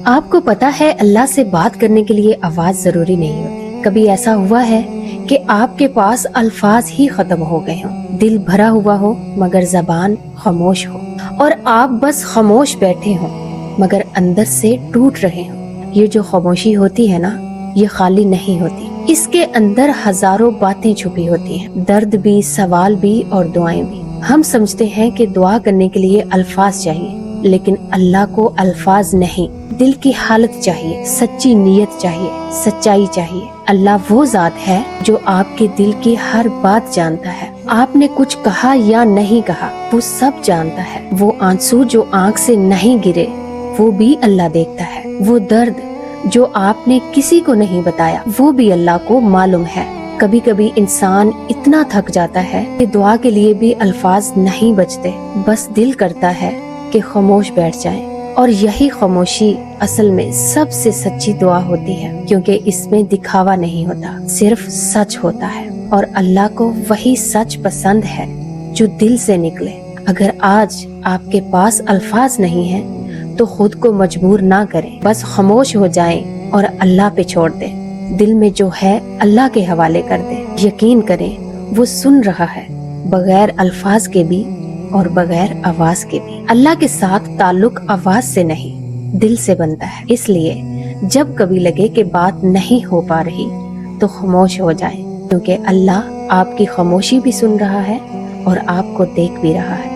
آپ کو پتا ہے اللہ سے بات کرنے کے لیے آواز ضروری نہیں ہوتی۔ کبھی ایسا ہوا ہے کہ آپ کے پاس الفاظ ہی ختم ہو گئے ہوں، دل بھرا ہوا ہو مگر زبان خاموش ہو، اور آپ بس خاموش بیٹھے ہوں مگر اندر سے ٹوٹ رہے ہوں۔ یہ جو خاموشی ہوتی ہے نا، یہ خالی نہیں ہوتی، اس کے اندر ہزاروں باتیں چھپی ہوتی ہیں، درد بھی، سوال بھی اور دعائیں بھی۔ ہم سمجھتے ہیں کہ دعا کرنے کے لیے الفاظ چاہیے، لیکن اللہ کو الفاظ نہیں، دل کی حالت چاہیے، سچی نیت چاہیے، سچائی چاہیے۔ اللہ وہ ذات ہے جو آپ کے دل کی ہر بات جانتا ہے۔ آپ نے کچھ کہا یا نہیں کہا، وہ سب جانتا ہے۔ وہ آنسو جو آنکھ سے نہیں گرے، وہ بھی اللہ دیکھتا ہے۔ وہ درد جو آپ نے کسی کو نہیں بتایا، وہ بھی اللہ کو معلوم ہے۔ کبھی کبھی انسان اتنا تھک جاتا ہے کہ دعا کے لیے بھی الفاظ نہیں بچتے، بس دل کرتا ہے کہ خاموش بیٹھ جائیں، اور یہی خاموشی اصل میں سب سے سچی دعا ہوتی ہے، کیونکہ اس میں دکھاوا نہیں ہوتا، صرف سچ ہوتا ہے، اور اللہ کو وہی سچ پسند ہے جو دل سے نکلے۔ اگر آج آپ کے پاس الفاظ نہیں ہیں تو خود کو مجبور نہ کریں، بس خاموش ہو جائیں اور اللہ پہ چھوڑ دیں۔ دل میں جو ہے اللہ کے حوالے کر دیں، یقین کریں وہ سن رہا ہے، بغیر الفاظ کے بھی اور بغیر آواز کے بھی۔ اللہ کے ساتھ تعلق آواز سے نہیں، دل سے بنتا ہے۔ اس لیے جب کبھی لگے کہ بات نہیں ہو پا رہی تو خاموش ہو جائیں، کیونکہ اللہ آپ کی خاموشی بھی سن رہا ہے اور آپ کو دیکھ بھی رہا ہے۔